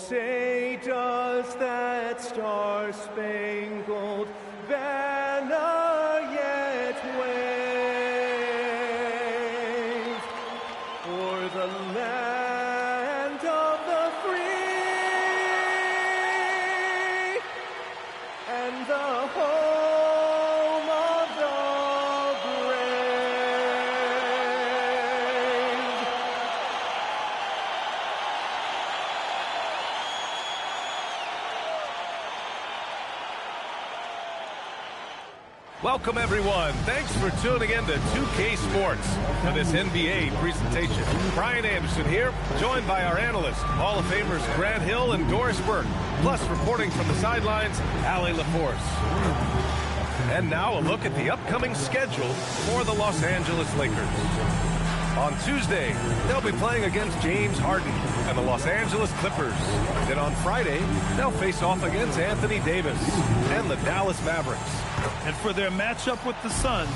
say does that star-spangled banner yet wave o'er the land of the free and the home of the Welcome, everyone. Thanks for tuning in to 2K Sports for this NBA presentation. Brian Anderson here, joined by our analysts, Hall of Famers Grant Hill and Doris Burke, plus reporting from the sidelines, Allie LaForce. And now a look at the upcoming schedule for the Los Angeles Lakers. On Tuesday, they'll be playing against James Harden and the Los Angeles Clippers. Then on Friday, they'll face off against Anthony Davis and the Dallas Mavericks. And for their matchup with the Suns,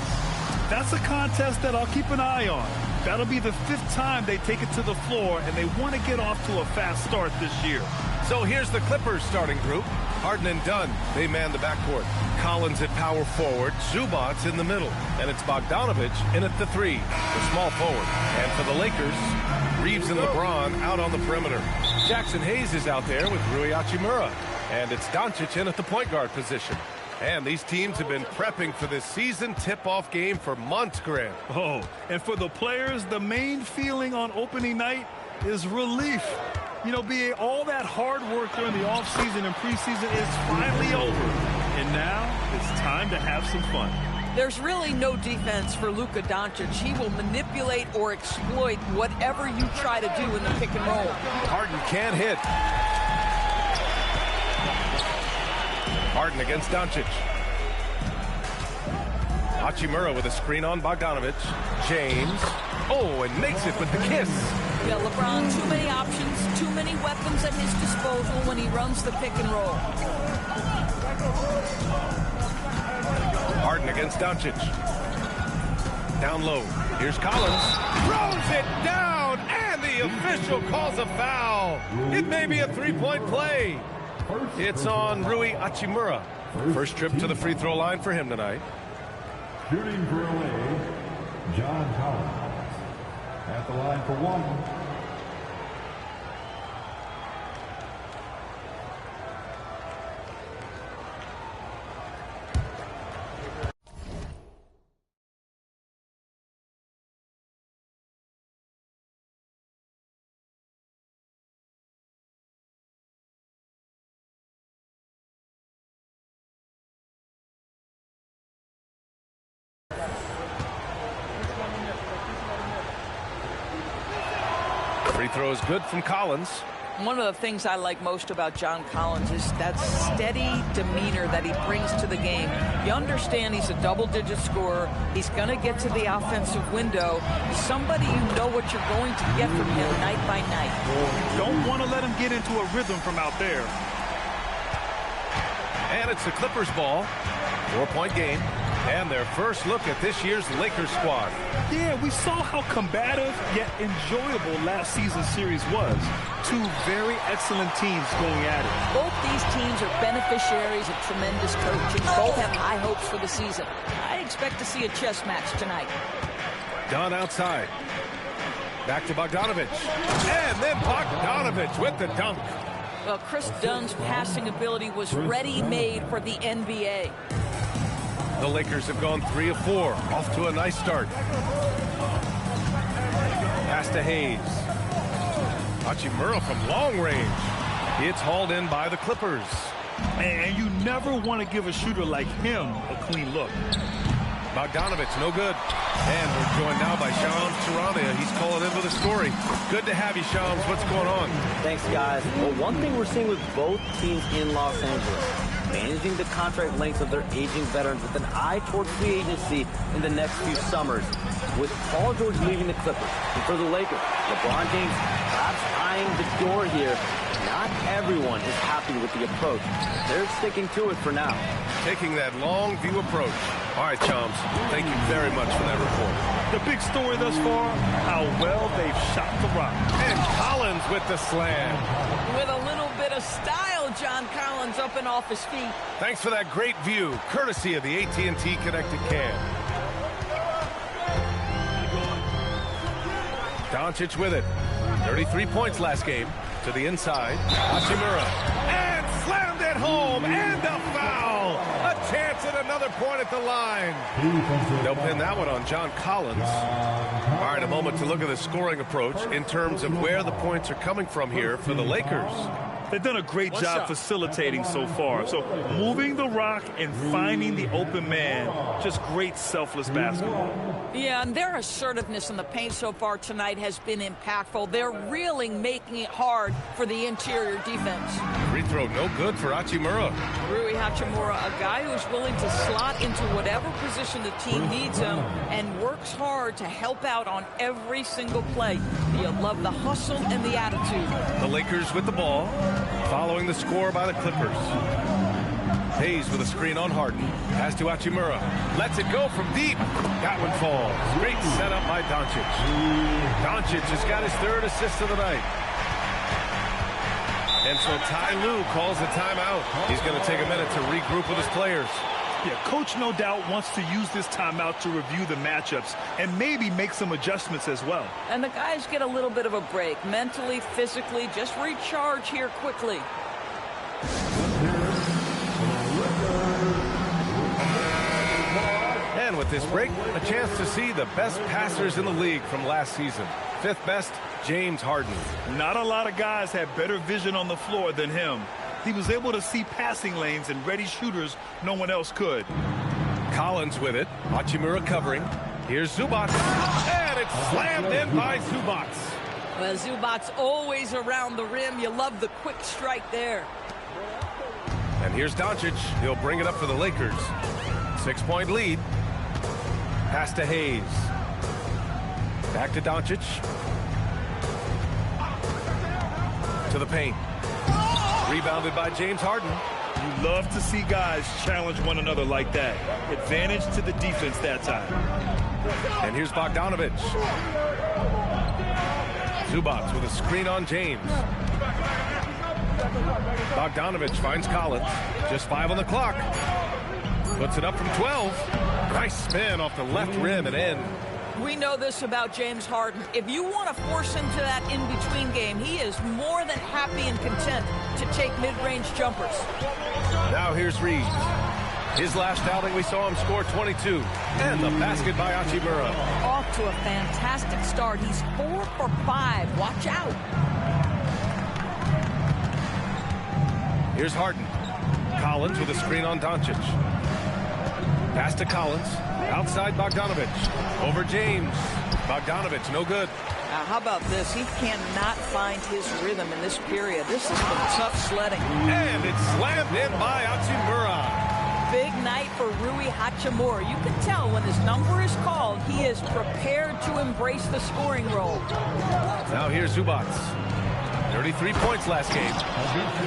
that's a contest that I'll keep an eye on. That'll be the 5th time they take it to the floor, and they want to get off to a fast start this year. So here's the Clippers starting group. Harden and Dunn, they man the backcourt. Collins at power forward, Zubac's in the middle, and it's Bogdanovic in at the 3, the small forward. And for the Lakers, Reeves and LeBron out on the perimeter. Jackson Hayes is out there with Rui Hachimura, and it's Doncic in at the point guard position. And these teams have been prepping for this season tip-off game for months, Grant. Oh, and for the players, the main feeling on opening night is relief. You know, all that hard work during the offseason and preseason is finally over. And now it's time to have some fun. There's really no defense for Luka Doncic. He will manipulate or exploit whatever you try to do in the pick and roll. Harden can't hit. Harden against Doncic. Hachimura with a screen on Bogdanovic. James. Oh, and makes it with the kiss. Yeah, LeBron, too many options, too many weapons at his disposal when he runs the pick and roll. Harden against Doncic. Down low. Here's Collins. Throws it down, and the official calls a foul. It may be a three-point play. It's on Rui Hachimura. First trip to the free throw line for him tonight. Shooting for LA, John Collins. At the line for one. Free throw is good from Collins. One of the things I like most about John Collins is that steady demeanor that he brings to the game. You understand he's a double-digit scorer. He's going to get to the offensive window. Somebody you know what you're going to get from him night by night. Don't want to let him get into a rhythm from out there. And it's the Clippers ball. 4-point game. And their first look at this year's Lakers squad. Yeah, we saw how combative yet enjoyable last season's series was. Two very excellent teams going at it. Both these teams are beneficiaries of tremendous coaching. Both have high hopes for the season. I expect to see a chess match tonight. Dunn outside. Back to Bogdanovic. And then Bogdanovic with the dunk. Well, Chris Dunn's passing ability was ready-made for the NBA. The Lakers have gone 3 of 4, off to a nice start. Pass to Hayes. Hachimura from long range. It's hauled in by the Clippers. And you never want to give a shooter like him a clean look. Bogdanovic, no good. And we're joined now by Shams Charania. He's calling in with a story. Good to have you, Shams. What's going on? Thanks, guys. Well, one thing we're seeing with both teams in Los Angeles, managing the contract lengths of their aging veterans with an eye toward free agency in the next few summers. With Paul George leaving the Clippers, and for the Lakers, LeBron James perhaps eyeing the door here. Not everyone is happy with the approach. They're sticking to it for now. Taking that long view approach. All right, Chums, thank you very much for that report. The big story thus far, how well they've shot the rock. And Collins Collins with the slam. With a little bit of style, John Collins up and off his feet. Thanks for that great view, courtesy of the AT&T Connected Cam. Doncic with it. 33 points last game. To the inside. Hachimura. And slammed it home. And a foul. A chance at another point at the line. They'll pin that one on John Collins. All right, a moment to look at the scoring approach in terms of where the points are coming from here for the Lakers. They've done a great job facilitating so far. So moving the rock and finding the open man, just great selfless basketball. Yeah, and their assertiveness in the paint so far tonight has been impactful. They're really making it hard for the interior defense. Free throw no good for Hachimura. Rui Hachimura, a guy who's willing to slot into whatever position the team needs him and works hard to help out on every single play. You love the hustle and the attitude. The Lakers with the ball, following the score by the Clippers. Hayes with a screen on Harden. Pass to Hachimura. Lets it go from deep. That one falls. Great setup by Doncic. Doncic has got his third assist of the night. And so Ty Lue calls the timeout. He's going to take a minute to regroup with his players. Yeah, coach no doubt wants to use this timeout to review the matchups and maybe make some adjustments as well. And the guys get a little bit of a break, mentally, physically, just recharge here quickly. And with this break, a chance to see the best passers in the league from last season. Fifth best, James Harden. Not a lot of guys had better vision on the floor than him. He was able to see passing lanes and ready shooters no one else could. Collins with it. Hachimura covering. Here's Zubac. And it's slammed in by Zubac. Well, Zubac's always around the rim. You love the quick strike there. And here's Doncic. He'll bring it up for the Lakers. 6-point lead. Pass to Hayes. Back to Doncic. To the paint. Rebounded by James Harden. You love to see guys challenge one another like that. Advantage to the defense that time. And here's Bogdanovic. Zubac with a screen on James. Bogdanovic finds Collins. Just 5 on the clock. Puts it up from 12. Nice spin off the left rim and in. We know this about James Harden. If you want to force him to that in-between game, he is more than happy and content to take mid-range jumpers. Now here's Reeves. His last outing, we saw him score 22. And the basket by Hachimura. Off to a fantastic start. He's 4 for 5. Watch out. Here's Harden. Collins with a screen on Doncic. Pass to Collins. Outside Bogdanovic. Over James. Bogdanovic, no good. Now, how about this? He cannot find his rhythm in this period. This is some tough sledding. And it's slammed in by Hachimura. Big night for Rui Hachimura. You can tell when his number is called, he is prepared to embrace the scoring role. Now here's Zubac. 33 points last game.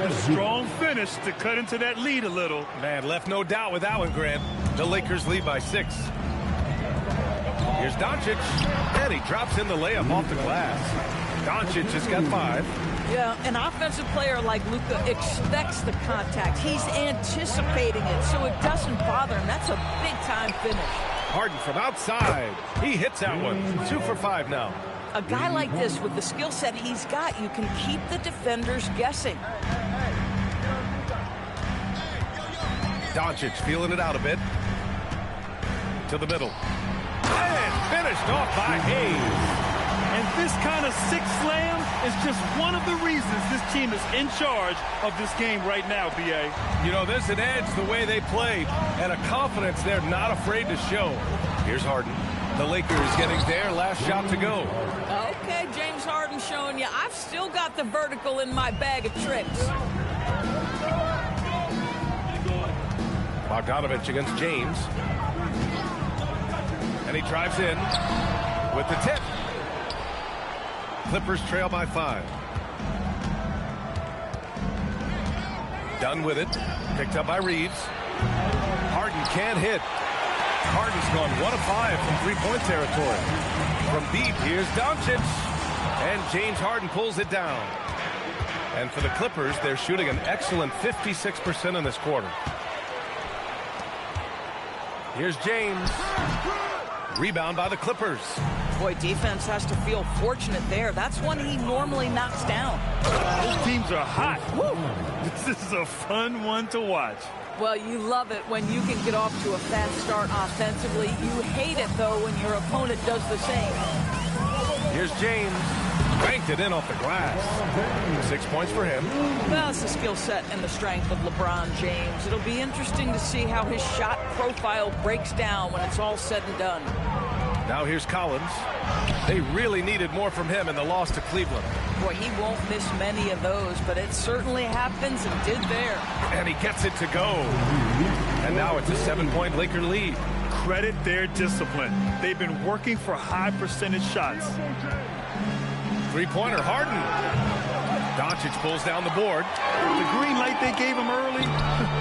A strong finish to cut into that lead a little. Man, left no doubt with that one, Grant. The Lakers lead by 6. Here's Doncic, and he drops in the layup off the glass. Doncic has got 5. Yeah, an offensive player like Luka expects the contact. He's anticipating it, so it doesn't bother him. That's a big-time finish. Harden from outside. He hits that one. 2 for 5 now. A guy like this, with the skill set he's got, you can keep the defenders guessing. Doncic feeling it out a bit. To the middle. And finished off by Hayes. And this kind of six slam is just one of the reasons this team is in charge of this game right now, B.A. You know, there's an edge the way they play and a confidence they're not afraid to show. Here's Harden. The Lakers getting their last shot to go. Okay, James Harden showing you I've still got the vertical in my bag of tricks. Bogdanovic against James. And he drives in with the tip. Clippers trail by 5. Done with it. Picked up by Reeves. Harden can't hit. Harden's gone 1 of 5 from 3-point territory. From deep, here's Doncic. And James Harden pulls it down. And for the Clippers, they're shooting an excellent 56% in this quarter. Here's James. Rebound by the Clippers. Boy, defense has to feel fortunate there. That's one he normally knocks down. Both teams are hot. Woo! This is a fun one to watch. Well, you love it when you can get off to a fast start offensively. You hate it, though, when your opponent does the same. Here's James. Banked it in off the glass. 6 points for him. Well, it's the skill set and the strength of LeBron James. It'll be interesting to see how his shot profile breaks down when it's all said and done. Now here's Collins. They really needed more from him in the loss to Cleveland. Boy, he won't miss many of those, but it certainly happens and did there. And he gets it to go. And now it's a 7-point Laker lead. Credit their discipline. They've been working for high percentage shots. Three-pointer, Harden. Doncic pulls down the board. The green light they gave him early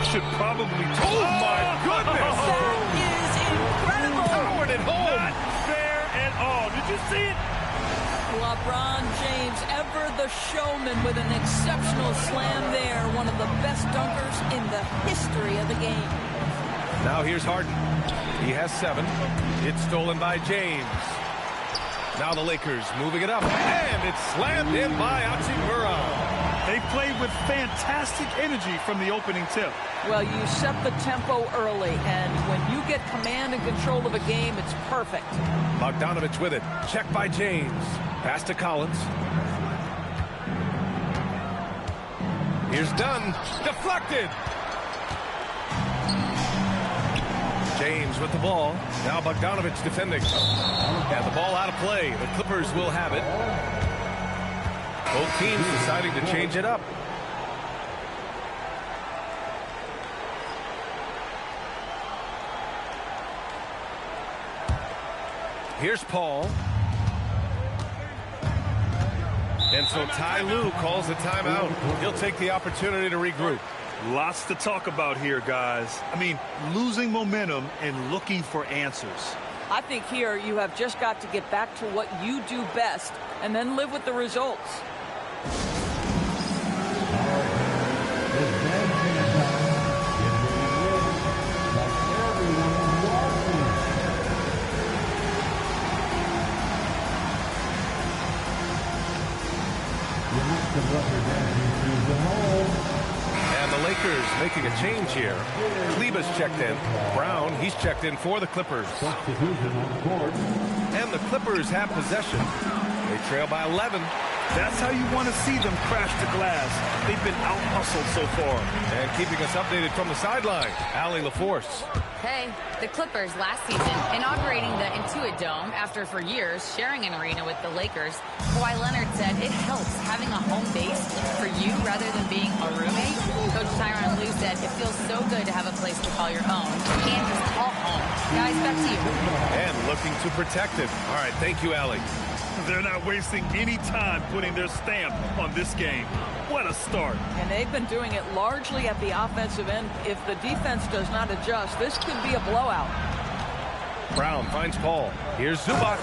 should probably... Oh, my goodness! That is incredible! Powered it home! Not fair at all. Did you see it? LeBron James, ever the showman, with an exceptional slam there. One of the best dunkers in the history of the game. Now here's Harden. He has 7. It's stolen by James. Now the Lakers moving it up, and it's slammed in by Hachimura. They played with fantastic energy from the opening tip. Well, you set the tempo early, and when you get command and control of a game, it's perfect. Bogdanovich with it. Check by James. Pass to Collins. Here's Dunn. Deflected. James with the ball. Now Bogdanovich defending. And the ball out of play. The Clippers will have it. Both teams deciding to change it up. Here's Paul. And so Ty Lue calls the timeout. He'll take the opportunity to regroup. Lots to talk about here, guys. I mean, losing momentum and looking for answers. I think here you have just got to get back to what you do best and then live with the results. And the Lakers making a change here. Kleba's checked in. Brown, he's checked in for the Clippers. And the Clippers have possession. They trail by 11. That's how you want to see them crash the glass. They've been out-hustled so far. And keeping us updated from the sideline, Allie LaForce. Hey, the Clippers last season inaugurating the Intuit Dome after for years sharing an arena with the Lakers. Kawhi Leonard said it helps having a home base for you rather than being a roommate. Coach Tyronn Lue said it feels so good to have a place to call your own and just call home. Guys, back to you. And looking to protect it. All right, thank you, Allie. They're not wasting any time putting their stamp on this game. What a start. And they've been doing it largely at the offensive end. If the defense does not adjust, this could be a blowout. Brown finds Paul. Here's Zubac.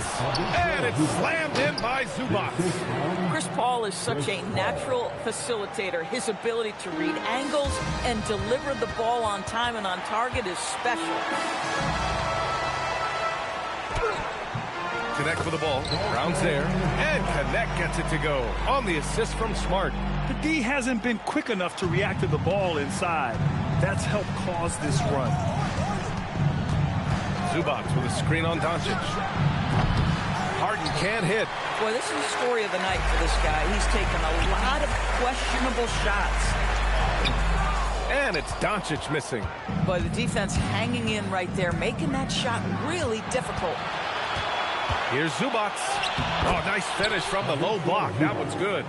And it's slammed in by Zubac. Chris Paul is such a natural facilitator. His ability to read angles and deliver the ball on time and on target is special. Connect for the ball. Brown's there. And Connect gets it to go on the assist from Smart. The D hasn't been quick enough to react to the ball inside. That's helped cause this run. Zubac with a screen on Doncic. Harden can't hit. Boy, this is the story of the night for this guy. He's taken a lot of questionable shots. And it's Doncic missing. Boy, the defense hanging in right there, making that shot really difficult. Here's Zubac. Oh, nice finish from the low block. That one's good.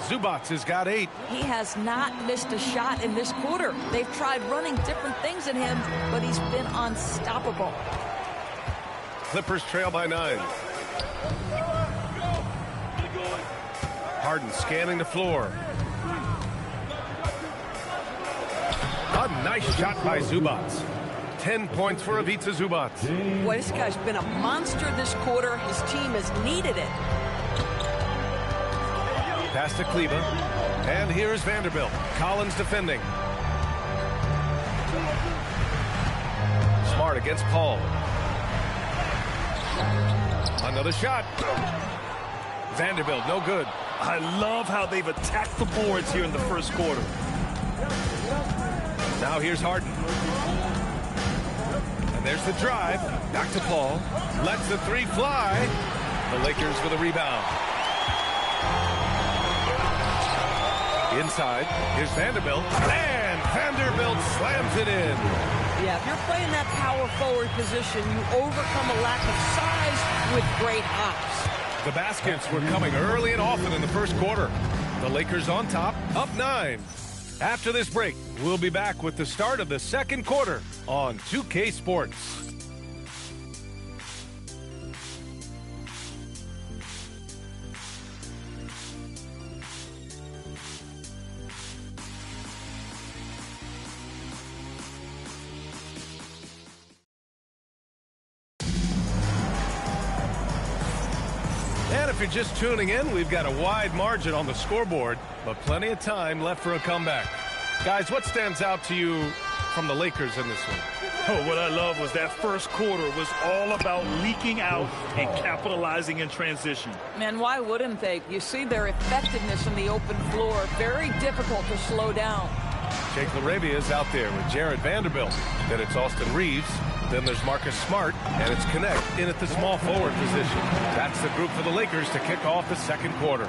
Zubac has got 8. He has not missed a shot in this quarter. They've tried running different things at him, but he's been unstoppable. Clippers trail by 9. Harden scanning the floor. A nice shot by Zubac. 10 points for Ivica Zubac. Boy, this guy's been a monster this quarter. His team has needed it. Pass to Kleba. And here's Vanderbilt. Collins defending. Smart against Paul. Another shot. Vanderbilt, no good. I love how they've attacked the boards here in the first quarter. Now here's Harden. And there's the drive. Back to Paul. Lets the three fly. The Lakers with a rebound. Inside, here's Vanderbilt. And Vanderbilt slams it in. Yeah, if you're playing that power forward position, you overcome a lack of size with great hops. The baskets were coming early and often in the first quarter. The Lakers on top, up 9. After this break, we'll be back with the start of the second quarter on 2K Sports. And if you're just tuning in, we've got a wide margin on the scoreboard, but plenty of time left for a comeback. Guys, what stands out to you from the Lakers in this one? Oh, what I love was that first quarter was all about leaking out and capitalizing in transition. Man, why wouldn't they? You see their effectiveness in the open floor. Very difficult to slow down. Jake LaRavia is out there with Jared Vanderbilt. Then it's Austin Reeves. Then there's Marcus Smart, and it's Connect in at the small forward position. That's the group for the Lakers to kick off the second quarter.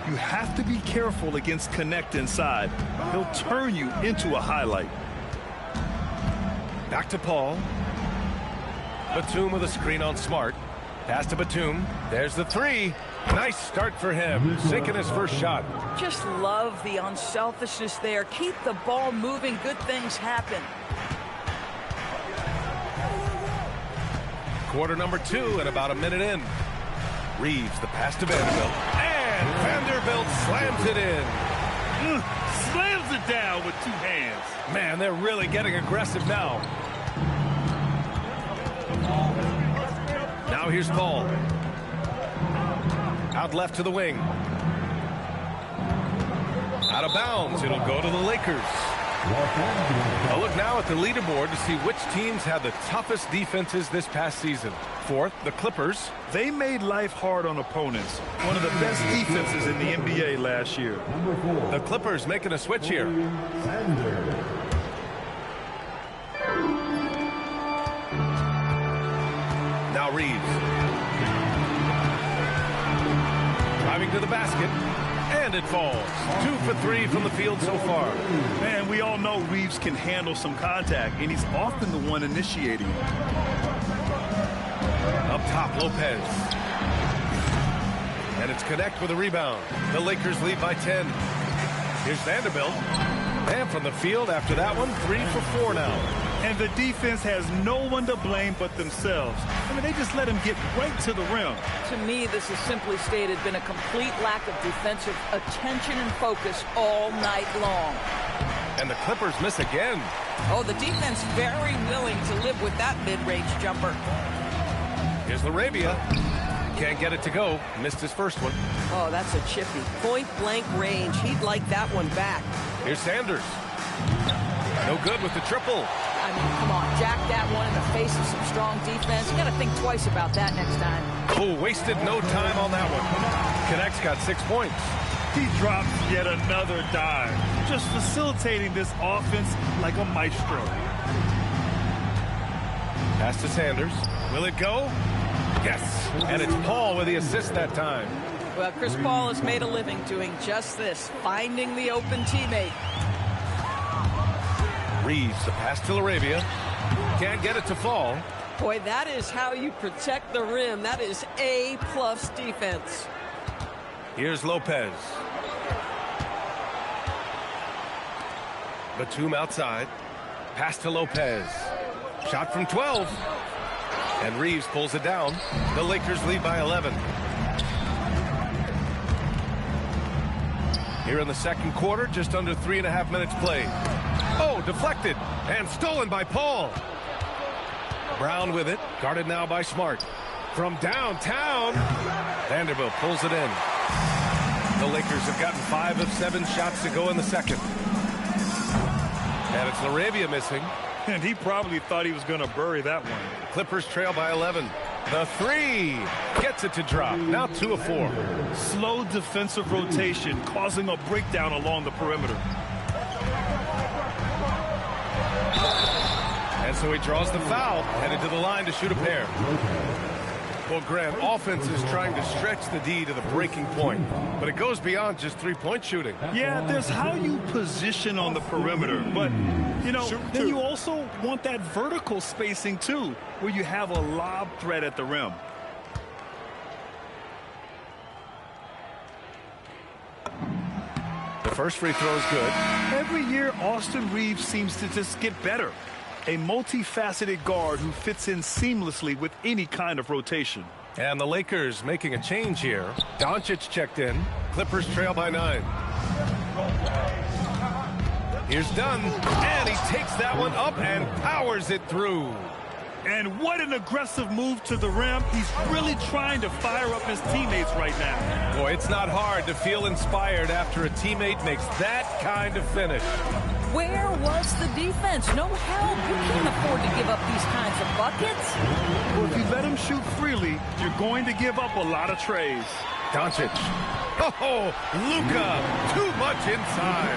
You have to be careful against Connect inside. He'll turn you into a highlight. Back to Paul. Batum with a screen on Smart. Pass to Batum. There's the three. Nice start for him. Sinking his first shot. Just love the unselfishness there. Keep the ball moving. Good things happen. Quarter number 2 and about a minute in. Reeves, the pass to Vanderbilt. And Vanderbilt slams it in. Slams it down with 2 hands. Man, they're really getting aggressive now. Now here's Paul. Out left to the wing. Out of bounds. It'll go to the Lakers. A look now at the leaderboard to see which teams had the toughest defenses this past season. Fourth, the Clippers. They made life hard on opponents. One of the best defenses in the NBA last year. The Clippers making a switch here. Now Reeves. Driving to the basket. And it falls. 2 for 3 from the field so far. Man, we all know Reeves can handle some contact, and he's often the one initiating it. Up top, Lopez. And it's Connect with a rebound. The Lakers lead by 10. Here's Vanderbilt. And from the field after that one, 3 for 4 now. And the defense has no one to blame but themselves. I mean, they just let him get right to the rim. To me, this has simply stated been a complete lack of defensive attention and focus all night long. And the Clippers miss again. Oh, the defense very willing to live with that mid-range jumper. Here's LaRavia. Can't get it to go. Missed his first one. Oh, that's a chippy. Point-blank range. He'd like that one back. Here's Sanders. No good with the triple. I mean, come on, jack that one in the face of some strong defense. You got to think twice about that next time. Oh, wasted no time on that one. Connect's got 6 points. He drops yet another dime, just facilitating this offense like a maestro. Pass to Sanders. Will it go? Yes. And it's Paul with the assist that time. Well, Chris Paul has made a living doing just this, finding the open teammate. Reeves, the pass to LaRavia. Can't get it to fall. Boy, that is how you protect the rim. That is A+ defense. Here's Lopez. Batum outside. Pass to Lopez. Shot from 12. And Reeves pulls it down. The Lakers lead by 11. Here in the second quarter, just under 3.5 minutes played. Oh, deflected and stolen by Paul. Brown with it, guarded now by Smart. From downtown, Vanderbilt pulls it in. The Lakers have gotten 5 of 7 shots to go in the second. And it's LaRavia missing. And he probably thought he was going to bury that one. Clippers trail by 11. The three gets it to drop. Now 2 of 4. Slow defensive rotation causing a breakdown along the perimeter. And so he draws the foul, headed to the line to shoot a pair. Well, Grant, offense is trying to stretch the D to the breaking point, but it goes beyond just three-point shooting. Yeah, there's how you position on the perimeter, but, you know, then you also want that vertical spacing, too, where you have a lob threat at the rim. The first free throw is good. Every year, Austin Reeves seems to just get better. A multifaceted guard who fits in seamlessly with any kind of rotation. And the Lakers making a change here. Doncic checked in. Clippers trail by 9. Here's Dunn, and he takes that one up and powers it through. And what an aggressive move to the rim. He's really trying to fire up his teammates right now. Boy, it's not hard to feel inspired after a teammate makes that kind of finish. Where was the defense? No help. You can't afford to give up these kinds of buckets. Well, if you let him shoot freely, you're going to give up a lot of trays. Doncic. Oh, Luka, too much inside.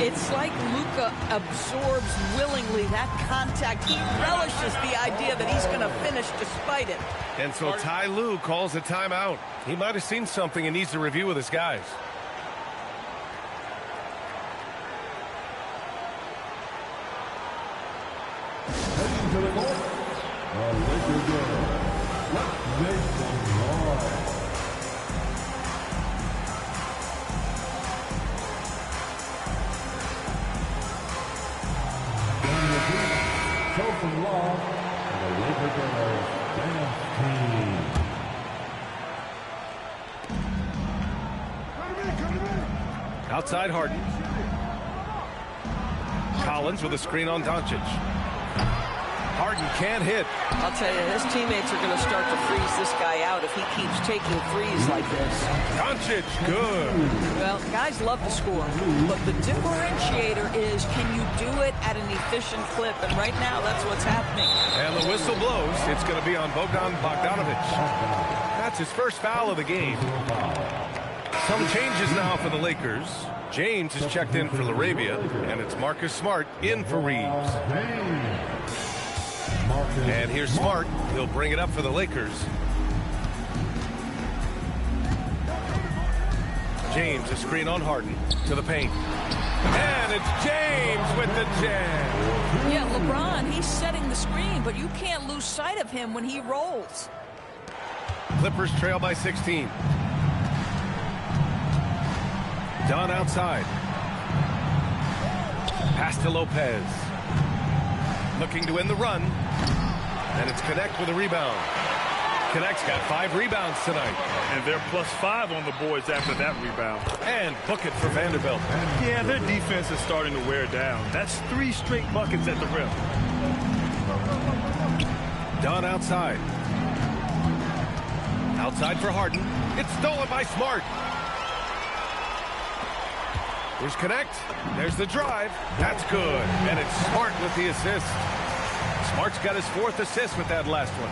It's like Luka absorbs willingly that contact. He relishes the idea that he's going to finish despite it. And so Ty Lue calls a timeout. He might have seen something and needs to review with his guys. To the north, the Lakers go. Let's make some noise. From the deep, Chilton Law, and the Lakers go. Dance team. Outside Harden. Collins with a screen on Doncic. Harden can't hit. I'll tell you, his teammates are going to start to freeze this guy out if he keeps taking threes like this. Doncic, good. Well, guys love to score, but the differentiator is, can you do it at an efficient clip? And right now, that's what's happening. And the whistle blows. It's going to be on Bogdan Bogdanovic. That's his first foul of the game. Some changes now for the Lakers. James is checked in for LaRavia, and it's Marcus Smart in for Reeves. And here's Smart. He'll bring it up for the Lakers. James, a screen on Harden to the paint. And it's James with the jam. Yeah, LeBron, he's setting the screen, but you can't lose sight of him when he rolls. Clippers trail by 16. Dunn outside. Pass to Lopez. Looking to win the run. And it's Connect with a rebound. Connect's got 5 rebounds tonight. And they're +5 on the boards after that rebound. And book it for Vanderbilt. Yeah, their defense is starting to wear down. That's 3 straight buckets at the rim. Dunn outside. Outside for Harden. It's stolen by Smart. There's Connect. There's the drive. That's good. And it's Smart with the assist. Smart's got his 4th assist with that last one.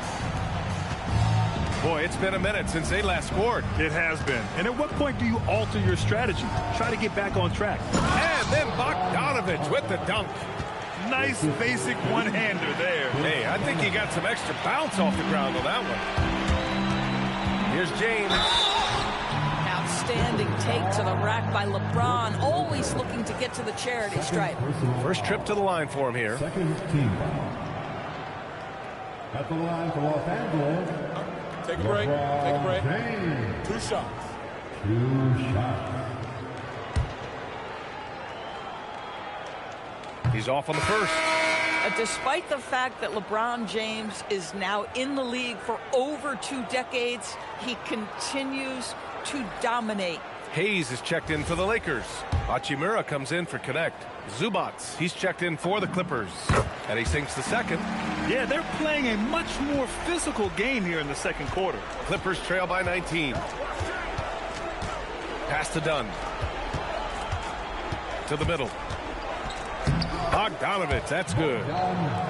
Boy, it's been a minute since they last scored. It has been. And at what point do you alter your strategy? Try to get back on track. And then Bogdanovic with the dunk. Nice basic one-hander there. Hey, I think he got some extra bounce off the ground on that one. Here's James. Outstanding take to the rack by LeBron, always looking to get to the charity stripe. First trip to the line for him here. Second team foul. At the line for Los Angeles. Take a break. Take a break. James. 2 shots. 2 shots. He's off on the first. Despite the fact that LeBron James is now in the league for over 2 decades, he continues to dominate. Hayes is checked in for the Lakers. Hachimura comes in for Connect. Zubats, he's checked in for the Clippers. And he sinks the second. Yeah, they're playing a much more physical game here in the second quarter. Clippers trail by 19. Pass to Dunn. To the middle. Bogdanovich, that's good.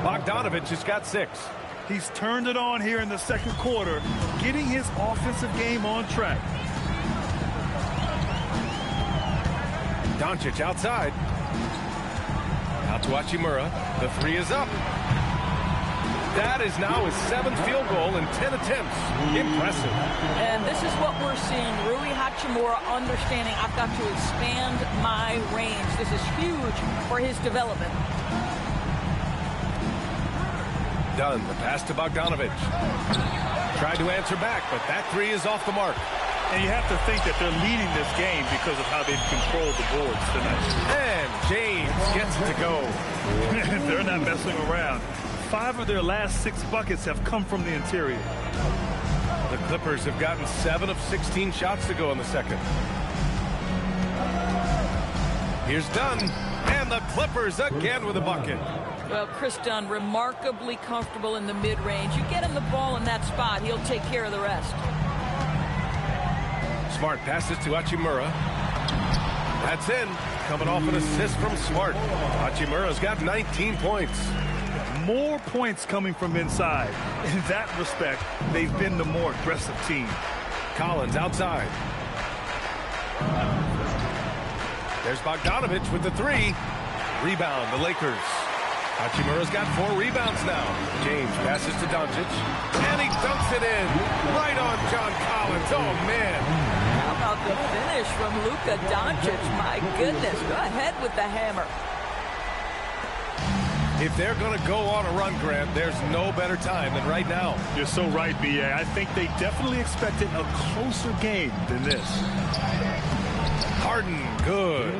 Bogdanovich has got 6. He's turned it on here in the second quarter, getting his offensive game on track. Doncic outside. Out to Hachimura. The 3 is up. That is now his 7th field goal in 10 attempts. Impressive. And this is what we're seeing. Rui Hachimura understanding I've got to expand my range. This is huge for his development. Dunn, the pass to Bogdanovich. Tried to answer back, but that 3 is off the mark. And you have to think that they're leading this game because of how they've controlled the boards tonight. And James gets it to go. They're not messing around. 5 of their last 6 buckets have come from the interior. The Clippers have gotten 7 of 16 shots to go in the second. Here's Dunn, and the Clippers again with a bucket. Well, Chris Dunn, remarkably comfortable in the mid-range. You get him the ball in that spot, he'll take care of the rest. Smart passes to Hachimura. That's in. Coming off an assist from Smart. Hachimura's got 19 points. More points coming from inside. In that respect, they've been the more aggressive team. Collins outside. There's Bogdanovich with the 3. Rebound, the Lakers. Hachimura's got 4 rebounds now. James passes to Doncic. And he dumps it in. Right on John Collins. Oh, man. How about the finish from Luka Doncic? My goodness. Go ahead with the hammer. If they're going to go on a run, Grant, there's no better time than right now. You're so right, B.A. I think they definitely expected a closer game than this. Harden, good.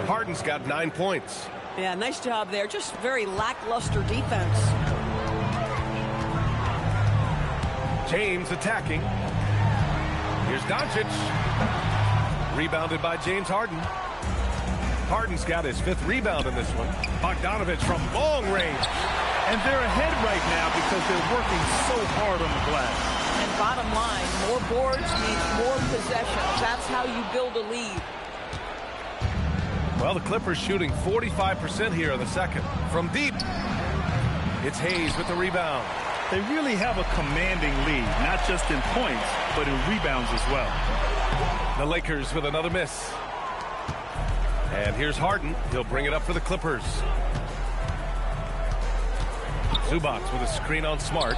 Harden's got 9 points. Yeah, nice job there. Just very lackluster defense. James attacking. Here's Doncic. Rebounded by James Harden. Harden's got his 5th rebound in this one. Bogdanovich from long range. And they're ahead right now because they're working so hard on the glass. And bottom line, more boards means more possessions. That's how you build a lead. Well, the Clippers shooting 45% here in the second. From deep, it's Hayes with the rebound. They really have a commanding lead, not just in points, but in rebounds as well. The Lakers with another miss. And here's Harden. He'll bring it up for the Clippers. Zubac with a screen on Smart.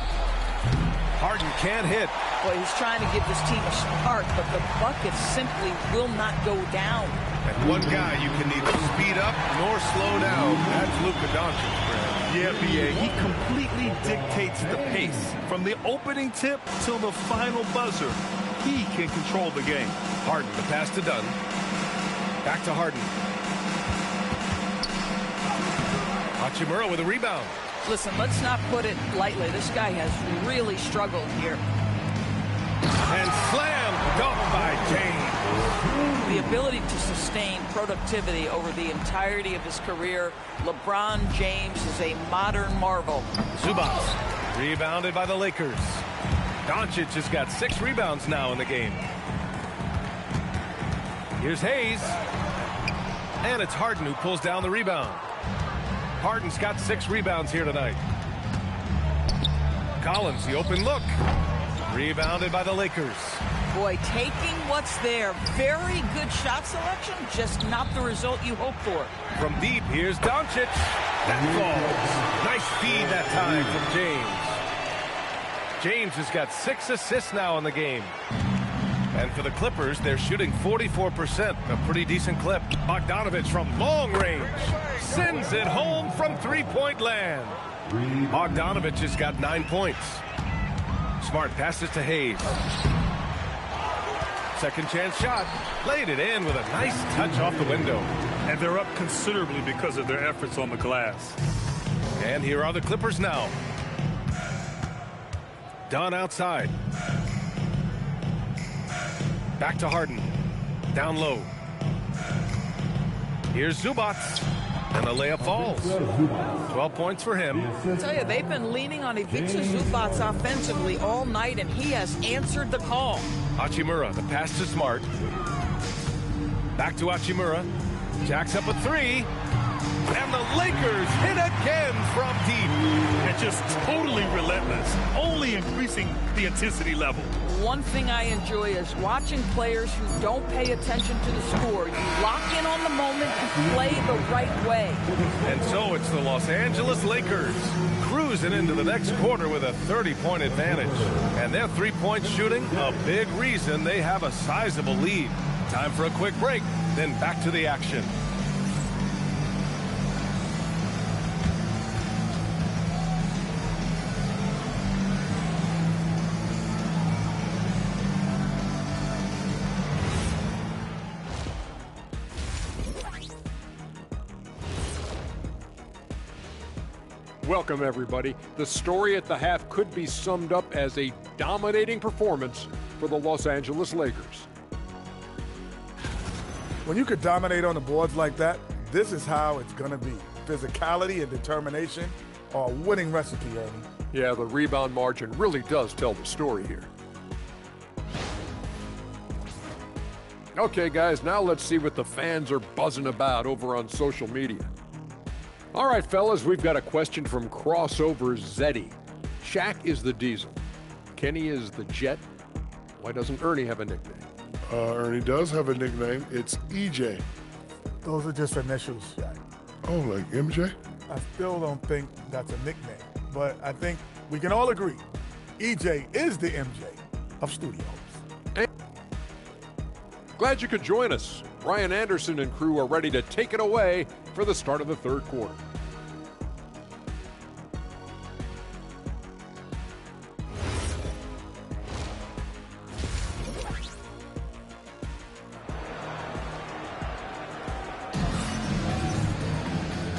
Harden can't hit. Well, he's trying to give this team a start, but the buckets simply will not go down. And one guy you can neither speed up nor slow down. That's Luka Doncic, Brad. Yeah, B.A. He completely dictates the pace. From the opening tip till the final buzzer, he can control the game. Harden, the pass to Dunn. Back to Harden. Hachimura with a rebound. Listen, let's not put it lightly. This guy has really struggled here. And slam dunk by James. The ability to sustain productivity over the entirety of his career. LeBron James is a modern marvel. Zubac rebounded by the Lakers. Doncic has got 6 rebounds now in the game. Here's Hayes. And it's Harden who pulls down the rebound. Harden's got 6 rebounds here tonight. Collins, the open look. Rebounded by the Lakers. Boy, taking what's there. Very good shot selection, just not the result you hope for. From deep, here's Doncic. That falls. Nice feed that time from James. James has got 6 assists now in the game. And for the Clippers, they're shooting 44%, a pretty decent clip. Bogdanovich from long range sends it home from three-point land. Bogdanovich has got 9 points. Smart passes to Hayes. Second chance shot. Laid it in with a nice touch off the window. And they're up considerably because of their efforts on the glass. And here are the Clippers now. Dunn outside. Back to Harden. Down low. Here's Zubac. And the layup falls. 12 points for him. I tell you, they've been leaning on Ivica Zubac offensively all night, and he has answered the call. Hachimura, the pass to Smart. Back to Hachimura. Jacks up a three. And the Lakers hit again from deep. And just totally relentless, only increasing the intensity level. One thing I enjoy is watching players who don't pay attention to the score. You lock in on the moment and play the right way. And so it's the Los Angeles Lakers cruising into the next quarter with a 30-point advantage. And their three-point shooting, a big reason they have a sizable lead. Time for a quick break, then back to the action. Welcome, everybody. The story at the half could be summed up as a dominating performance for the Los Angeles Lakers. When you could dominate on the boards like that, this is how it's going to be. Physicality and determination are a winning recipe, Ernie. Yeah, the rebound margin really does tell the story here. Okay, guys, now let's see what the fans are buzzing about over on social media. All right, fellas, we've got a question from Crossover Zeddy. Shaq is the Diesel. Kenny is the Jet. Why doesn't Ernie have a nickname? Ernie does have a nickname. It's EJ. Those are just initials, Shaq. Oh, like MJ? I still don't think that's a nickname, but I think we can all agree EJ is the MJ of studios. Glad you could join us. Brian Anderson and crew are ready to take it away for the start of the third quarter.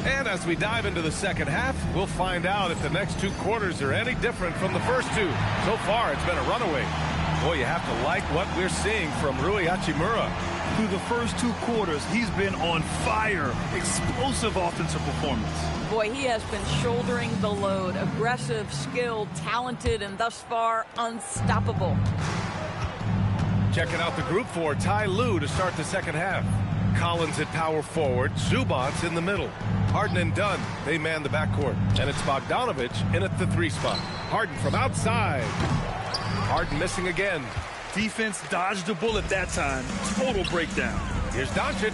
And as we dive into the second half, we'll find out if the next two quarters are any different from the first two. So far, it's been a runaway. Boy, you have to like what we're seeing from Rui Hachimura. Through the first two quarters, he's been on fire. Explosive offensive performance. Boy, he has been shouldering the load. Aggressive, skilled, talented, and thus far, unstoppable. Checking out the group for Ty Lue to start the second half. Collins at power forward, Zubac in the middle. Harden and Dunn, they man the backcourt. And it's Bogdanovich in at the three spot. Harden from outside. Harden missing again. Defense dodged the bullet that time. Total breakdown. Here's Doncic.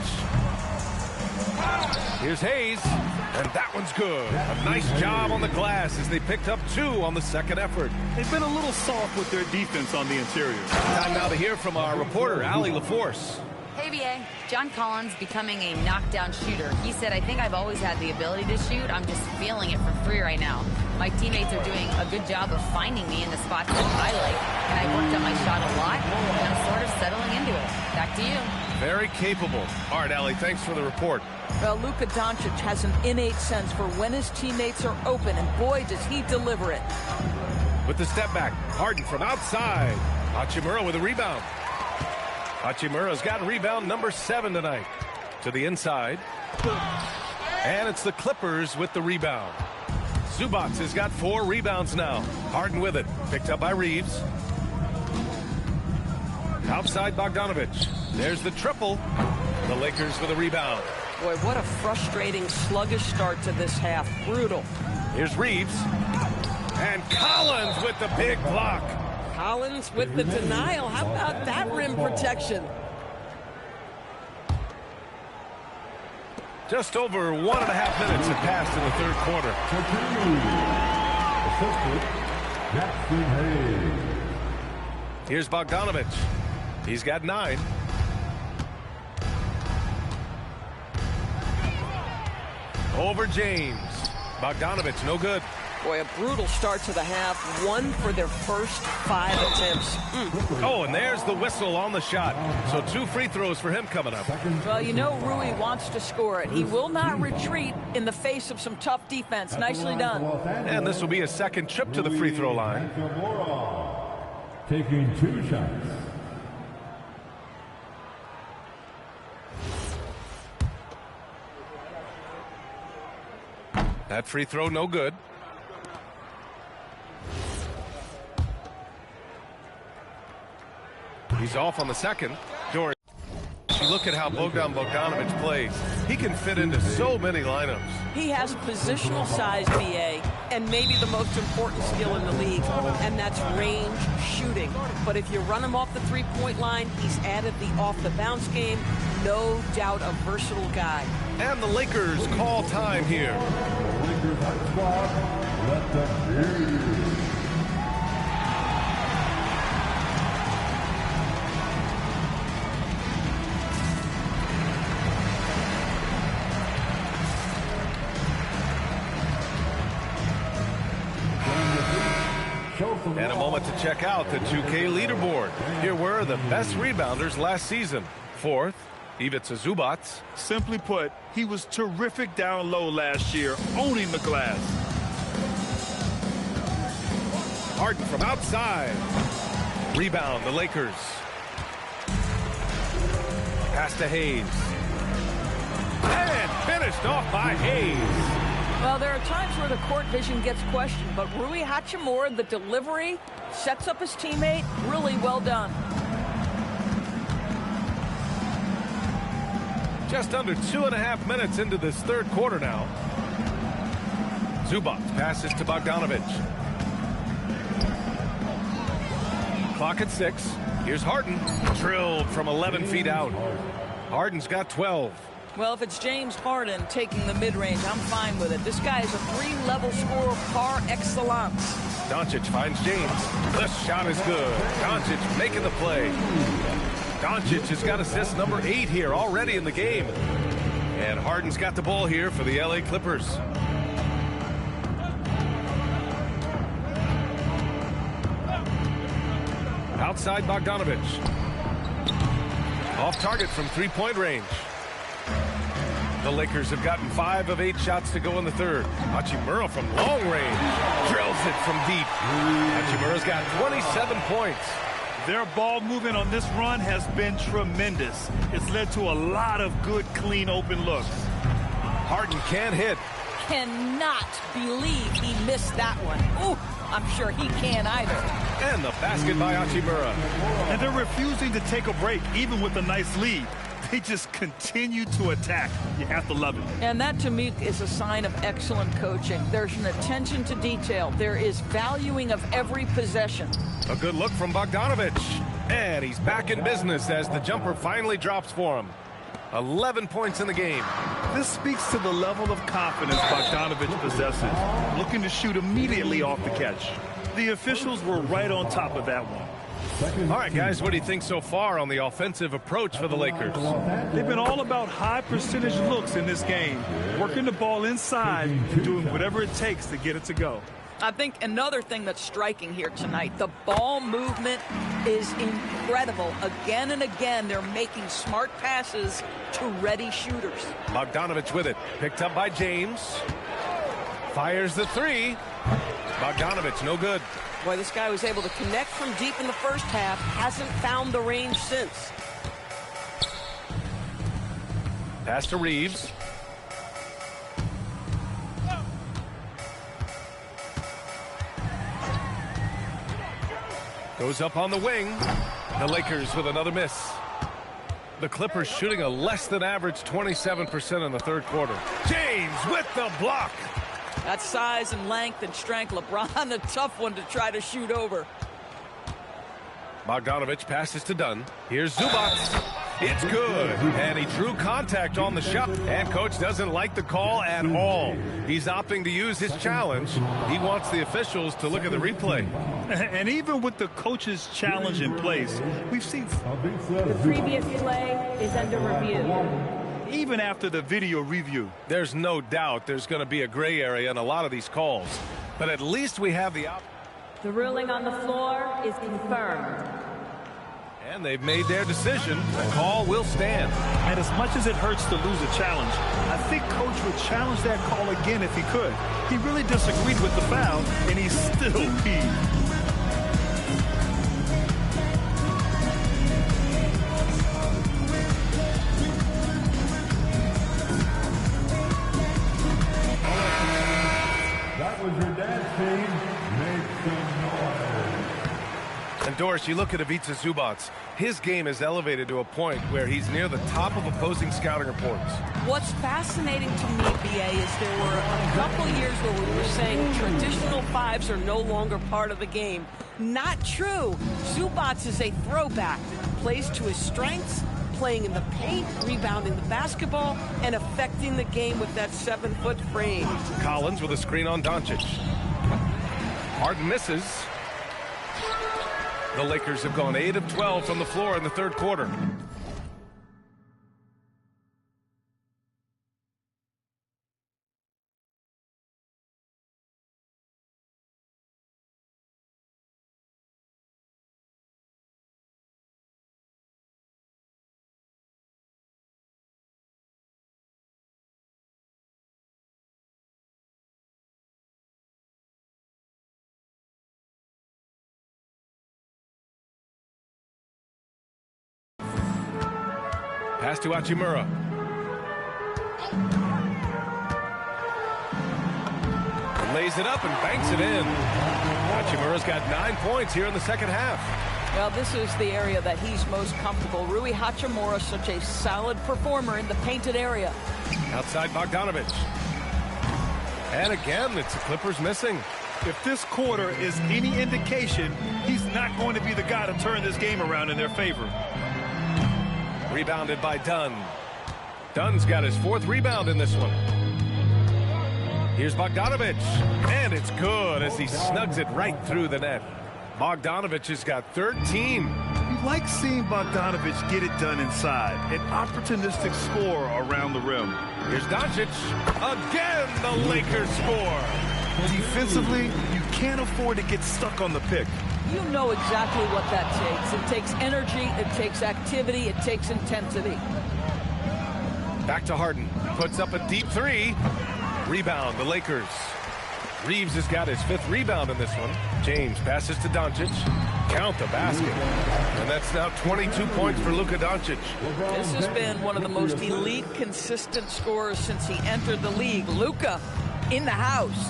Here's Hayes. And that one's good. A nice job on the glass as they picked up two on the second effort. They've been a little soft with their defense on the interior. Time now to hear from our reporter, Allie LaForce. Hey, BA. John Collins becoming a knockdown shooter. He said, I think I've always had the ability to shoot. I'm just feeling it from three right now. My teammates are doing a good job of finding me in the spots that I like, and I've worked on my shot a lot, and I'm sort of settling into it. Back to you. Very capable. All right, Allie, thanks for the report. Well, Luka Doncic has an innate sense for when his teammates are open, and boy, does he deliver it. With the step back, Harden from outside. Hachimura with a rebound. Hachimura's got rebound number 7 tonight. To the inside. And it's the Clippers with the rebound. Zubac has got 4 rebounds now. Harden with it. Picked up by Reeves. Outside Bogdanovich. There's the triple. The Lakers with a rebound. Boy, what a frustrating, sluggish start to this half. Brutal. Here's Reeves. And Collins with the big block. Collins with the denial. How about that rim protection? Just over 1.5 minutes have passed in the third quarter. Here's Bogdanovich. He's got 9. Over James. Bogdanovich, no good. Boy, a brutal start to the half. 1 for their first 5 attempts. Oh, and there's the whistle on the shot. So 2 free throws for him coming up. Well, you know Rui wants to score it. He will not retreat in the face of some tough defense. Nicely done. And this will be a second trip to the free throw line. Taking 2 shots. That free throw, no good. He's off on the second. Doris look at how Bogdan Bogdanovic plays. He can fit into so many lineups. He has positional size, BA, and maybe the most important skill in the league, and that's range shooting. But if you run him off the three-point line, he's added the off-the-bounce game. No doubt a versatile guy. And the Lakers call time here. The Lakers hot squad, let them hear you. And a moment to check out the 2K leaderboard. Here were the best rebounders last season. Fourth, Ivica Zubac. Simply put, he was terrific down low last year, owning the glass. Harden from outside. Rebound, the Lakers. Pass to Hayes. And finished off by Hayes. Well, there are times where the court vision gets questioned, but Rui Hachimura, the delivery, sets up his teammate. Really well done. Just under 2.5 minutes into this third quarter now. Zubac passes to Bogdanovic. Clock at 6. Here's Harden. Drilled from 11 feet out. Harden's got 12. Well, if it's James Harden taking the mid-range, I'm fine with it. This guy is a 3-level scorer par excellence. Doncic finds James. The shot is good. Doncic making the play. Doncic has got assist number 8 here already in the game. And Harden's got the ball here for the LA Clippers. Outside Bogdanovic. Off target from 3-point range. The Lakers have gotten 5 of 8 shots to go in the third. Hachimura from long range drills it from deep. Hachimura's got 27 points. Their ball movement on this run has been tremendous. It's led to a lot of good, clean, open looks. Harden can't hit. Cannot believe he missed that one. Ooh, I'm sure he can't either. And the basket by Hachimura. And they're refusing to take a break, even with a nice lead. They just continue to attack. You have to love it. And that, to me, is a sign of excellent coaching. There's an attention to detail. There is valuing of every possession. A good look from Bogdanovic. And he's back in business as the jumper finally drops for him. 11 points in the game. This speaks to the level of confidence Bogdanovic possesses, looking to shoot immediately off the catch. The officials were right on top of that one. All right, guys, what do you think so far on the offensive approach for the Lakers? They've been all about high percentage looks in this game, working the ball inside, doing whatever it takes to get it to go. I think another thing that's striking here tonight, the ball movement is incredible. Again and again, they're making smart passes to ready shooters. Bogdanovic with it. Picked up by James. Fires the 3. Bogdanovic, no good. Boy, this guy was able to connect from deep in the first half. Hasn't found the range since. Pass to Reeves. Goes up on the wing. The Lakers with another miss. The Clippers shooting a less than average 27% in the third quarter. James with the block. That's size and length and strength. LeBron, a tough one to try to shoot over. Bogdanovic passes to Dunn. Here's Zubac. It's good. And he drew contact on the shot. And coach doesn't like the call at all. He's opting to use his challenge. He wants the officials to look at the replay. And even with the coach's challenge in place, we've seen the previous play is under review. Even after the video review. There's no doubt there's going to be a gray area in a lot of these calls. But at least we have the The ruling on the floor is confirmed. And they've made their decision. The call will stand. And as much as it hurts to lose a challenge, I think coach would challenge that call again if he could. He really disagreed with the foul, and he's still peeved. Doris, you look at Ivica Zubac. His game is elevated to a point where he's near the top of opposing scouting reports. What's fascinating to me, BA, is there were a couple years where we were saying traditional fives are no longer part of the game. Not true. Zubac is a throwback. Plays to his strengths, playing in the paint, rebounding the basketball, and affecting the game with that 7-foot frame. Collins with a screen on Doncic. Harden misses. The Lakers have gone 8 of 12 from the floor in the third quarter. Pass to Hachimura. Lays it up and banks it in. Hachimura's got 9 points here in the second half. Well, this is the area that he's most comfortable. Rui Hachimura, such a solid performer in the painted area. Outside Bogdanovic. And again, it's the Clippers missing. If this quarter is any indication, he's not going to be the guy to turn this game around in their favor. Rebounded by Dunn. Dunn's got his 4th rebound in this one. Here's Bogdanovic. And it's good as he snugs it right through the net. Bogdanovic has got 13. You like seeing Bogdanovic get it done inside. An opportunistic score around the rim. Here's Doncic. Again, the Lakers score. Defensively, you can't afford to get stuck on the pick. You know exactly what that takes. It takes energy, it takes activity, it takes intensity. Back to Harden. Puts up a deep 3. Rebound, the Lakers. Reeves has got his 5th rebound in this one. James passes to Doncic. Count the basket. And that's now 22 points for Luka Doncic. This has been one of the most elite, consistent scorers since he entered the league. Luka in the house.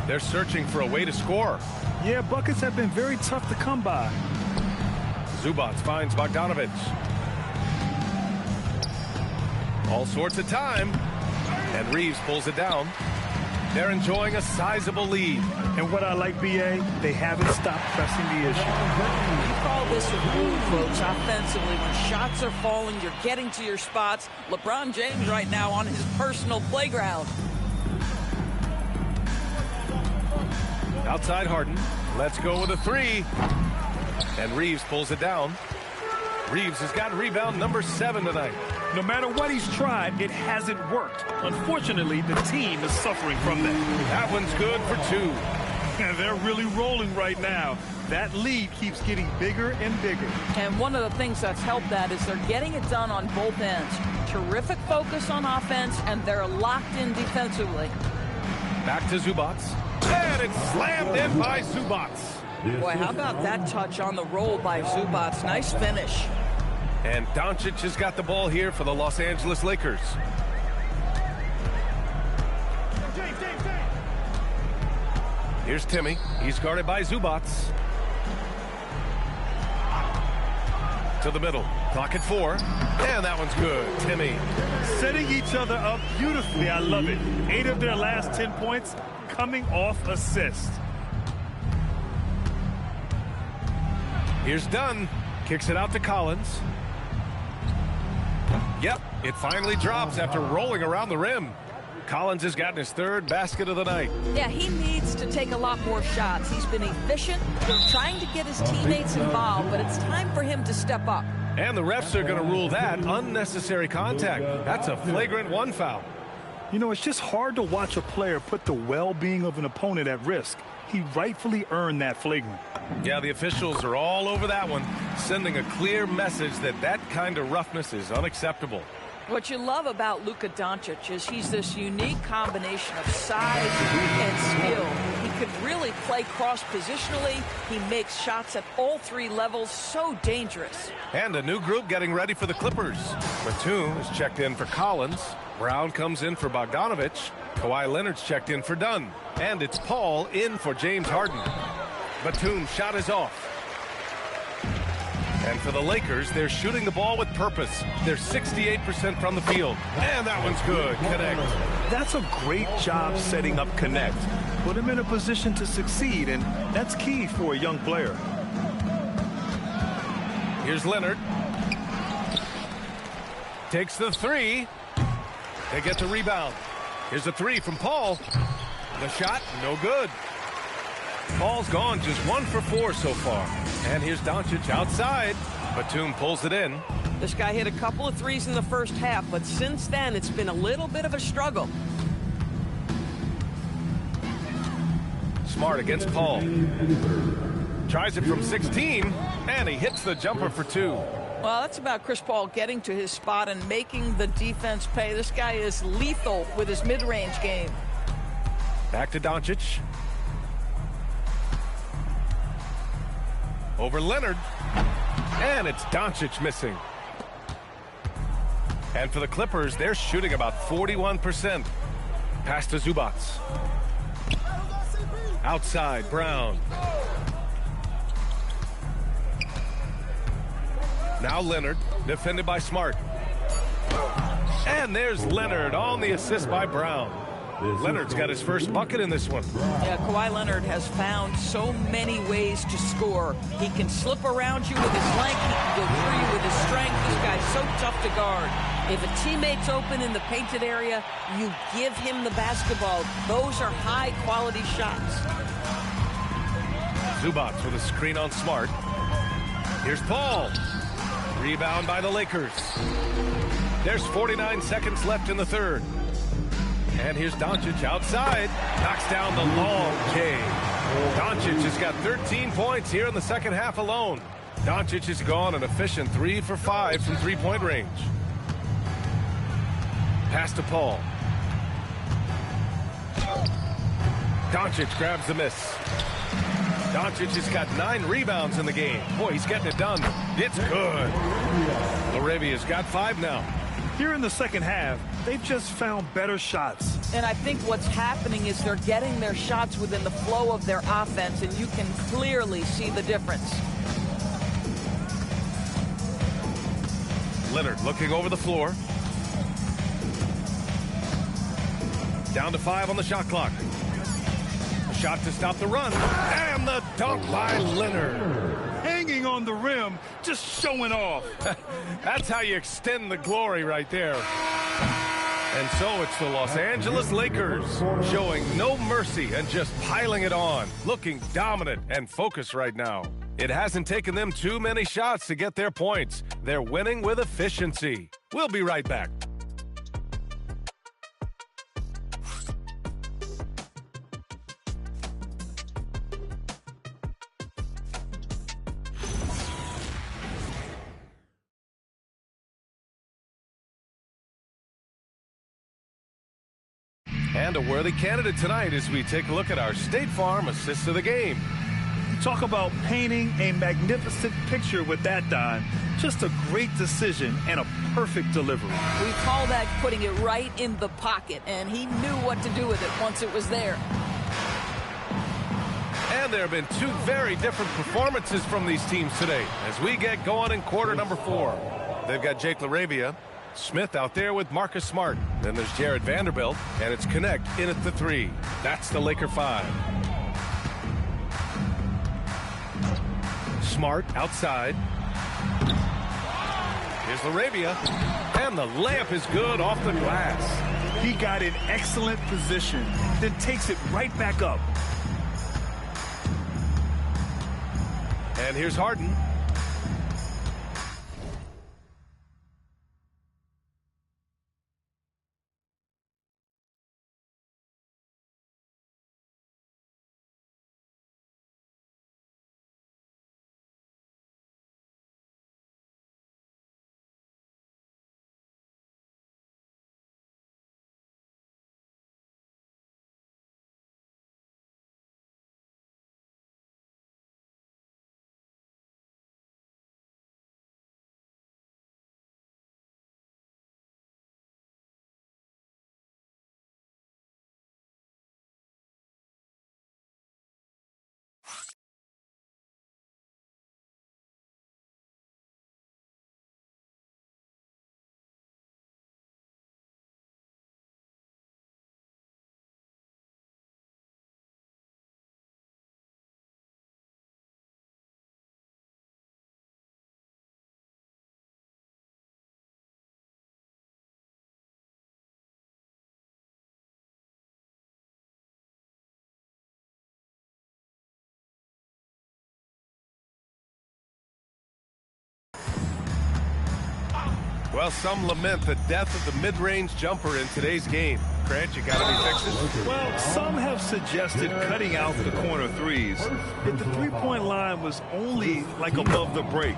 They're searching for a way to score. Yeah, buckets have been very tough to come by. Zubac finds Bogdanovic. All sorts of time. And Reeves pulls it down. They're enjoying a sizable lead. And what I like, BA, they haven't stopped pressing the issue. You call this a move, folks, offensively. When shots are falling, you're getting to your spots. LeBron James right now on his personal playground. Outside Harden. Let's go with a 3. And Reeves pulls it down. Reeves has got rebound number 7 tonight. No matter what he's tried, it hasn't worked. Unfortunately, the team is suffering from that. That one's good for 2. And they're really rolling right now. That lead keeps getting bigger and bigger. And one of the things that's helped that is they're getting it done on both ends. Terrific focus on offense, and they're locked in defensively. Back to Zubac. And it's slammed in by Zubac. Boy, how about that touch on the roll by Zubac? Nice finish. And Doncic has got the ball here for the Los Angeles Lakers. Here's Timmy. He's guarded by Zubac. To the middle. Clock at 4. And that one's good. Timmy. Setting each other up beautifully. I love it. 8 of their last 10 points coming off assist. Here's Dunn. Kicks it out to Collins. Yep, it finally drops after rolling around the rim. Collins has gotten his 3rd basket of the night. Yeah, he needs to take a lot more shots. He's been efficient, trying to get his teammates involved, but it's time for him to step up. And the refs are going to rule that unnecessary contact. That's a flagrant 1 foul. You know, it's just hard to watch a player put the well-being of an opponent at risk. He rightfully earned that flagrant. Yeah, the officials are all over that one, sending a clear message that that kind of roughness is unacceptable. What you love about Luka Doncic is he's this unique combination of size and skill. He could really play cross-positionally. He makes shots at all 3 levels. So dangerous. And a new group getting ready for the Clippers. Batum is checked in for Collins. Brown comes in for Bogdanovic. Kawhi Leonard's checked in for Dunn. And it's Paul in for James Harden. Batum's shot is off. And for the Lakers, they're shooting the ball with purpose. They're 68% from the field. And that one's good. Connect. That's a great job setting up Connect. Put him in a position to succeed, and that's key for a young player. Here's Leonard. Takes the three. They get the rebound. Here's a three from Paul. The shot, no good. Paul's gone just 1 for 4 so far. And here's Doncic outside. Batum pulls it in. This guy hit a couple of threes in the first half, but since then it's been a little bit of a struggle. Smart against Paul. Tries it from 16, and he hits the jumper for 2. Well, that's about Chris Paul getting to his spot and making the defense pay. This guy is lethal with his mid-range game. Back to Doncic. Over Leonard. And it's Doncic missing. And for the Clippers, they're shooting about 41%. Pass to Zubac. Outside, Brown. Now Leonard, defended by Smart. And there's Leonard on the assist by Brown. Leonard's got his first bucket in this one. Yeah, Kawhi Leonard has found so many ways to score. He can slip around you with his length. He can go through you with his strength. This guy's so tough to guard. If a teammate's open in the painted area, you give him the basketball. Those are high-quality shots. Zubac with a screen on Smart. Here's Paul. Rebound by the Lakers. There's 49 seconds left in the third. And here's Doncic outside. Knocks down the long K. Doncic has got 13 points here in the second half alone. Doncic has gone an efficient 3 for 5 from three-point range. Pass to Paul. Doncic grabs the miss. Doncic has got 9 rebounds in the game. Boy, he's getting it done. It's good. Laravia's got 5 now. Here in the second half, they've just found better shots. And I think what's happening is they're getting their shots within the flow of their offense, and you can clearly see the difference. Leonard looking over the floor. Down to 5 on the shot clock. A shot to stop the run. And the dunk by Leonard. Hanging on the rim, just showing off. That's how you extend the glory right there. And so it's the Los Angeles Lakers showing no mercy and just piling it on, looking dominant and focused right now. It hasn't taken them too many shots to get their points. They're winning with efficiency. We'll be right back. And a worthy candidate tonight as we take a look at our State Farm assist of the game. Talk about painting a magnificent picture with that, Don. Just a great decision and a perfect delivery. We call that putting it right in the pocket, and he knew what to do with it once it was there. And there have been 2 very different performances from these teams today as we get going in quarter number 4. They've got Jake LaRavia, Smith out there with Marcus Smart. Then there's Jared Vanderbilt, and it's Connect in at the 3. That's the Laker 5. Smart outside. Here's LaRavia, and the layup is good off the glass. He got in excellent position, then takes it right back up. And here's Harden. Well, some lament the death of the mid-range jumper in today's game. Grant, you got to be fixing. Well, some have suggested cutting out the corner threes. If the three-point line was only like above the break,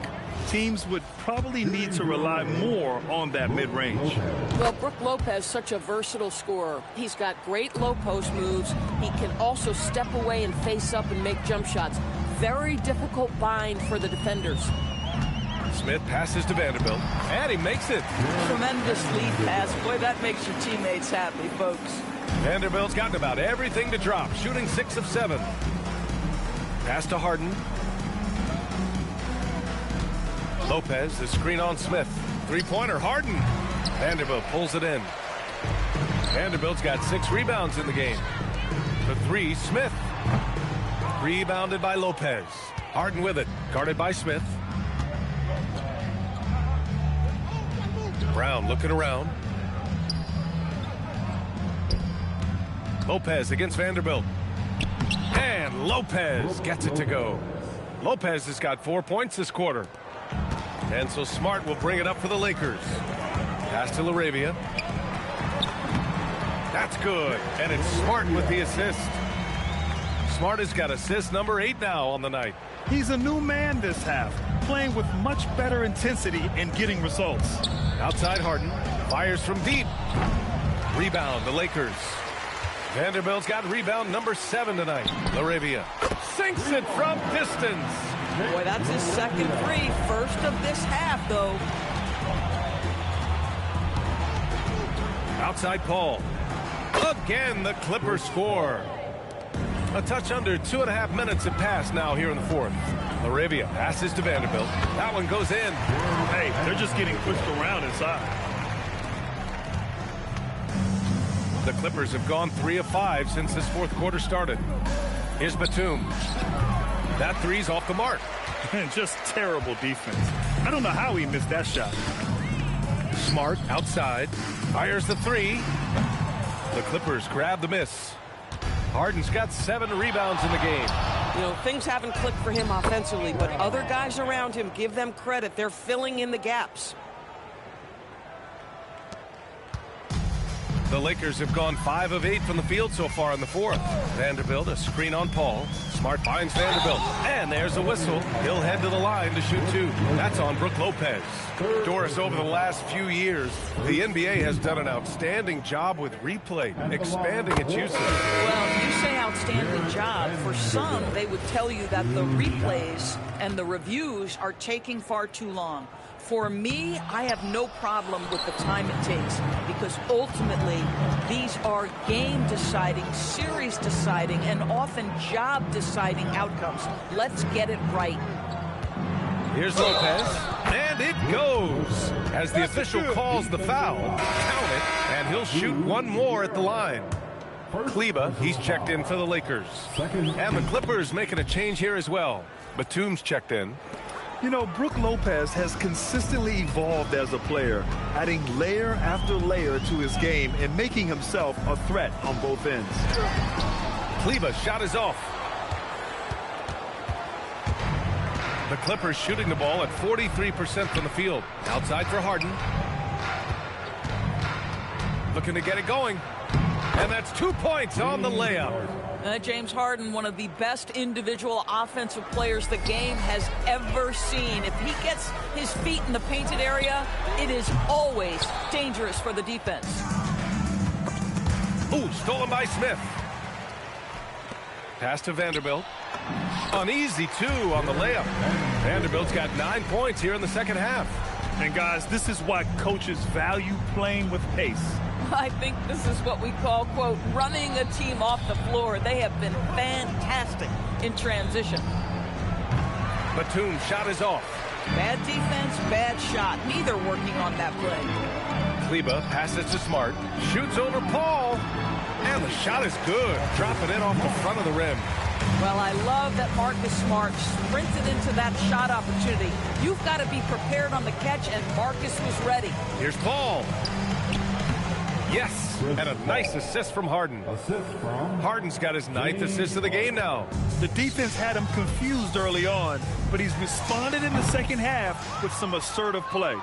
teams would probably need to rely more on that mid-range. Well, Brook Lopez, such a versatile scorer. He's got great low post moves. He can also step away and face up and make jump shots. Very difficult bind for the defenders. Smith passes to Vanderbilt, and he makes it. Tremendous lead pass. Boy, that makes your teammates happy, folks. Vanderbilt's gotten about everything to drop, shooting 6 of 7. Pass to Harden. Lopez, the screen on Smith. Three-pointer, Harden. Vanderbilt pulls it in. Vanderbilt's got 6 rebounds in the game. The 3, Smith. Rebounded by Lopez. Harden with it, guarded by Smith. Brown looking around. Lopez against Vanderbilt. And Lopez gets it to go. Lopez has got 4 points this quarter. And so Smart will bring it up for the Lakers. Pass to LaRavia. That's good. And it's Smart with the assist. Smart has got assist number 8 now on the night. He's a new man this half, playing with much better intensity and getting results. Outside Harden. Fires from deep. Rebound, the Lakers. Vanderbilt's got rebound number 7 tonight. LaRavia sinks it from distance. Boy, that's his second three. First of this half, though. Outside Paul. Again, the Clippers score. A touch under 2.5 minutes have passed now here in the fourth. LaRavia passes to Vanderbilt. That one goes in. Hey, they're just getting pushed around inside. The Clippers have gone 3 of 5 since this fourth quarter started. Here's Batum. That three's off the mark. Just terrible defense. I don't know how he missed that shot. Smart outside. Fires the 3. The Clippers grab the miss. Harden's got 7 rebounds in the game. You know, things haven't clicked for him offensively, but other guys around him, give them credit. They're filling in the gaps. The Lakers have gone 5 of 8 from the field so far in the fourth. Vanderbilt, a screen on Paul. Smart finds Vanderbilt. And there's a whistle. He'll head to the line to shoot 2. That's on Brook Lopez. Doris, over the last few years, the NBA has done an outstanding job with replay, expanding its usage. Well, you say outstanding job. For some, they would tell you that the replays and the reviews are taking far too long. For me, I have no problem with the time it takes because ultimately these are game-deciding, series-deciding, and often job-deciding outcomes. Let's get it right. Here's Lopez, and it goes as the official calls the foul. Count it, and he'll shoot one more at the line. Kleber, he's checked in for the Lakers. And the Clippers making a change here as well. Batum's checked in. You know, Brook Lopez has consistently evolved as a player, adding layer after layer to his game and making himself a threat on both ends. Kleber shot is off. The Clippers shooting the ball at 43% from the field. Outside for Harden. Looking to get it going. And that's 2 points on the layup. James Harden, one of the best individual offensive players the game has ever seen. If he gets his feet in the painted area, it is always dangerous for the defense. Ooh, stolen by Smith. Pass to Vanderbilt. Uneasy, 2 on the layup. Vanderbilt's got 9 points here in the second half. And, guys, this is why coaches value playing with pace. I think this is what we call, quote, running a team off the floor. They have been fantastic in transition. Batum shot is off. Bad defense, bad shot. Neither working on that play. Kleber passes to Smart. Shoots over Paul. And the shot is good. Dropping it off the front of the rim. Well, I love that Marcus Smart sprinted into that shot opportunity. You've got to be prepared on the catch, and Marcus was ready. Here's Paul. Yes, and a nice assist from Harden. Harden's got his 9th assist of the game now. The defense had him confused early on, but he's responded in the second half with some assertive play.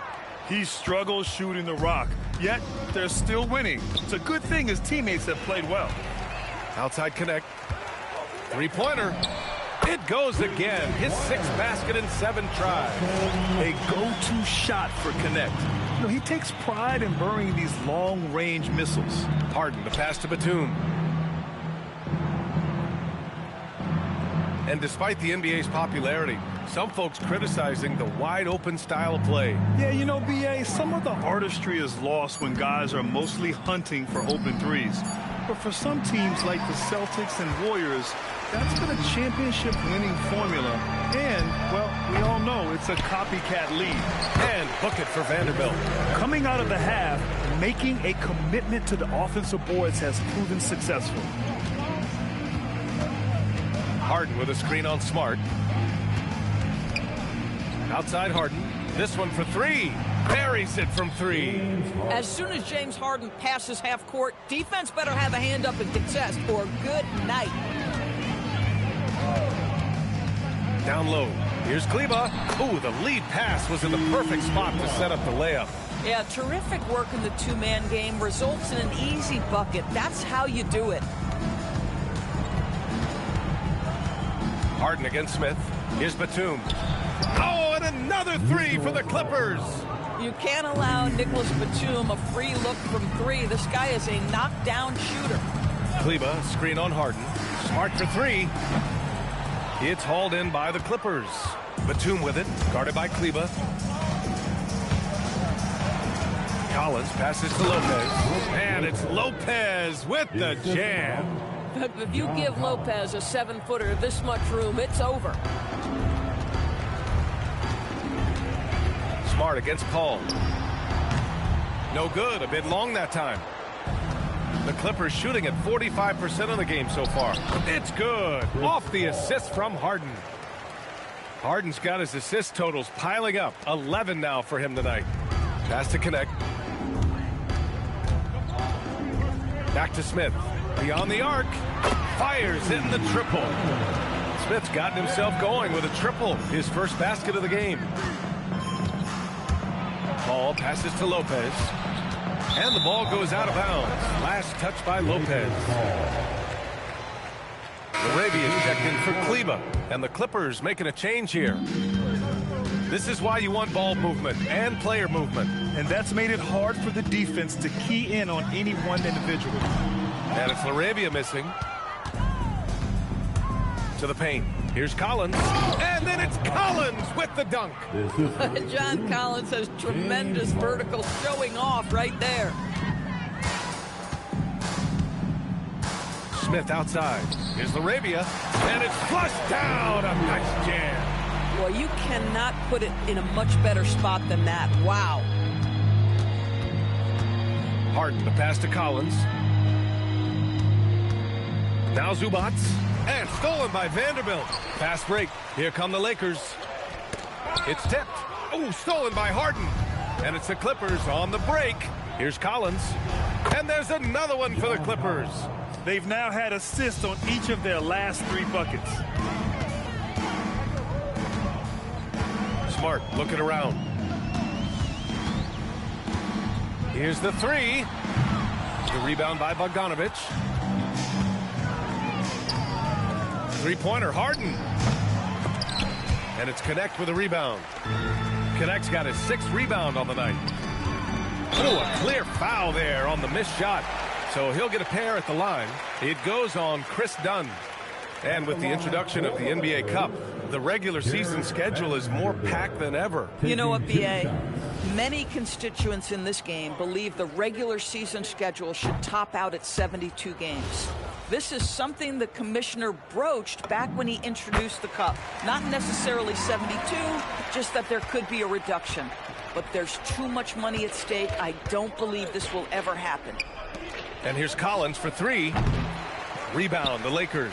He struggles shooting the rock, yet they're still winning. It's a good thing his teammates have played well. Outside connect. Three-pointer. It goes again. His 6th basket in 7 tries. A go-to shot for Connect. You know, he takes pride in burying these long-range missiles. Harden, the pass to Batum. And despite the NBA's popularity, some folks criticizing the wide-open style of play. Yeah, you know, B.A., some of the artistry is lost when guys are mostly hunting for open threes. But for some teams like the Celtics and Warriors, that's been a championship-winning formula. And, well, we all know it's a copycat lead. And book it for Vanderbilt. Coming out of the half, making a commitment to the offensive boards has proven successful. Harden with a screen on Smart. Outside Harden. This one for 3. Buries it from 3. As soon as James Harden passes half court, defense better have a hand up and contest, or good night. Down low. Here's Kleber. Ooh, the lead pass was in the perfect spot to set up the layup. Yeah, terrific work in the two-man game results in an easy bucket. That's how you do it. Harden against Smith. Here's Batum. Oh, and another 3 for the Clippers. You can't allow Nicholas Batum a free look from 3. This guy is a knockdown shooter. Kleber, screen on Harden. Smart for 3. It's hauled in by the Clippers. Batum with it, guarded by Kleber. Collins passes to Lopez. And it's Lopez with the jam. If you give Lopez a 7-footer this much room, it's over. Smart against Paul. No good, a bit long that time. The Clippers shooting at 45% of the game so far. It's good. Off the assist from Harden. Harden's got his assist totals piling up. 11 now for him tonight. Pass to Connect. Back to Smith. Beyond the arc. Fires in the triple. Smith's gotten himself going with a triple. His first basket of the game. Paul passes to Lopez. And the ball goes out of bounds. Last touch by Lopez. Arabian checked in for Kleber. And the Clippers making a change here. This is why you want ball movement and player movement. And that's made it hard for the defense to key in on any one individual. And it's Arabia missing. To the paint. Here's Collins. And then it's Collins with the dunk. John Collins has tremendous vertical showing off right there. Smith outside. Here's Arabia. And it's flushed down. A nice jam. Well, you cannot put it in a much better spot than that. Wow. Harden, the pass to Collins. Now Zubac. And stolen by Vanderbilt. Fast break. Here come the Lakers. It's tipped. Oh, stolen by Harden. And it's the Clippers on the break. Here's Collins. And there's another one for the Clippers. They've now had assists on each of their last 3 buckets. Smart looking around. Here's the 3. The rebound by Bogdanovic. Three-pointer, Harden. And it's Connect with a rebound. Connect's got his 6th rebound on the night. Oh, a clear foul there on the missed shot. So he'll get a pair at the line. It goes on Chris Dunn. And with the introduction of the NBA Cup, the regular season schedule is more packed than ever. You know what, B.A.? Many constituents in this game believe the regular season schedule should top out at 72 games. This is something the commissioner broached back when he introduced the Cup. Not necessarily 72, just that there could be a reduction. But there's too much money at stake. I don't believe this will ever happen. And here's Collins for 3. Rebound, the Lakers.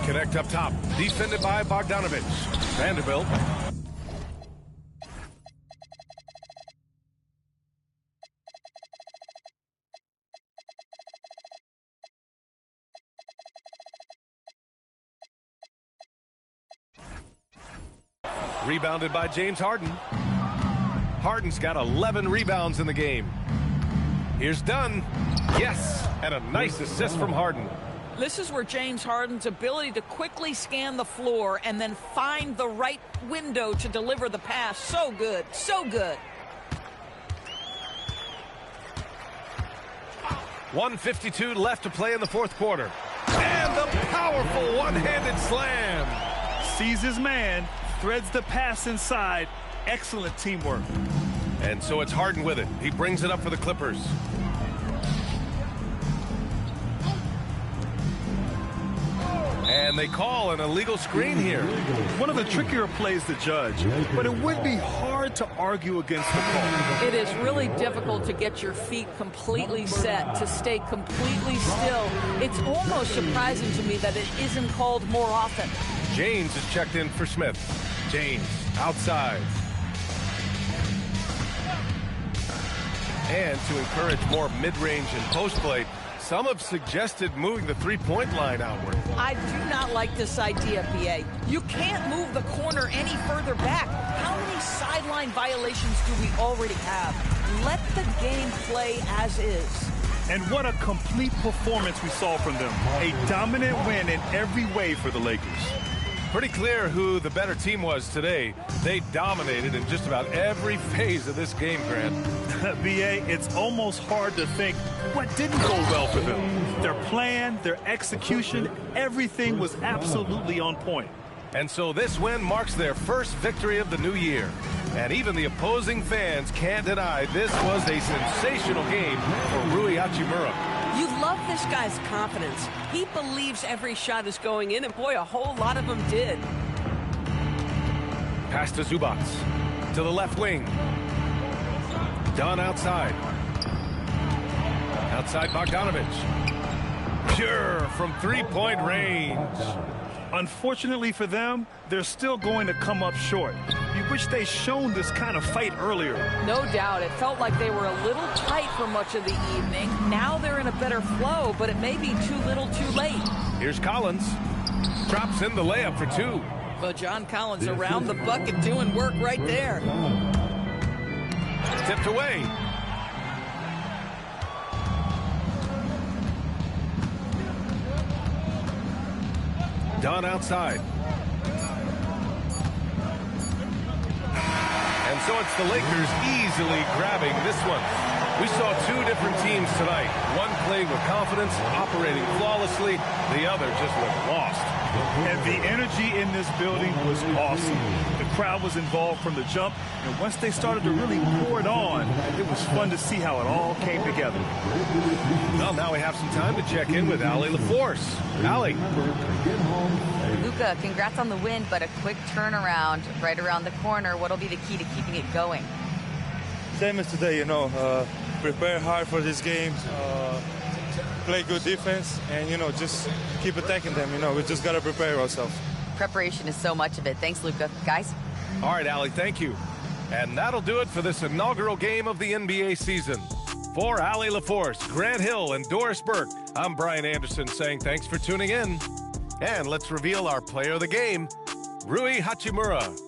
Connect up top. Defended by Bogdanovic. Vanderbilt. Rebounded by James Harden. Harden's got 11 rebounds in the game. Here's Dunn. Yes, and a nice assist from Harden. This is where James Harden's ability to quickly scan the floor and then find the right window to deliver the pass. So good, so good. 1:52 left to play in the fourth quarter. And the powerful one-handed slam. Sees his man, threads the pass inside. Excellent teamwork. And so it's Harden with it. He brings it up for the Clippers. And they call an illegal screen here. One of the trickier plays to judge, but it would be hard to argue against the call. It is really difficult to get your feet completely set, to stay completely still. It's almost surprising to me that it isn't called more often. James is checked in for Smith. James outside. And to encourage more mid-range and post-play, some have suggested moving the three-point line outward. I do not like this idea, PA. You can't move the corner any further back. How many sideline violations do we already have? Let the game play as is. And what a complete performance we saw from them. A dominant win in every way for the Lakers. Pretty clear who the better team was today. They dominated in just about every phase of this game, Grant. BA, it's almost hard to think what didn't go well for them. Their plan, their execution, everything was absolutely on point. And so this win marks their first victory of the new year. And even the opposing fans can't deny this was a sensational game for Rui Hachimura. You love this guy's confidence. He believes every shot is going in, and boy, a whole lot of them did. Pass to Zubac. To the left wing. Dunn outside. Outside Bogdanovic. Pure from three-point range. Unfortunately for them, they're still going to come up short. You wish they'd shown this kind of fight earlier. No doubt. It felt like they were a little tight for much of the evening. Now they're in a better flow, but it may be too little too late. Here's Collins. Drops in the layup for two. Well, John Collins around the bucket doing work right there. Tipped away. Dunn outside. And so it's the Lakers easily grabbing this one. We saw two different teams tonight. One played with confidence, operating flawlessly. The other just looked lost. And the energy in this building was awesome. The crowd was involved from the jump, and once they started to really pour it on, it was fun to see how it all came together. Well, now we have some time to check in with Allie LaForce. Allie. Luka, congrats on the win, but a quick turnaround right around the corner. What'll be the key to keeping it going? Same as today, you know, prepare hard for this game, play good defense, and, you know, just keep attacking them. You know, we just got to prepare ourselves. Preparation is so much of it. Thanks, Luka. Guys? All right, Allie, thank you. And that'll do it for this inaugural game of the NBA season. For Allie LaForce, Grant Hill, and Doris Burke, I'm Brian Anderson saying thanks for tuning in. And let's reveal our player of the game, Rui Hachimura.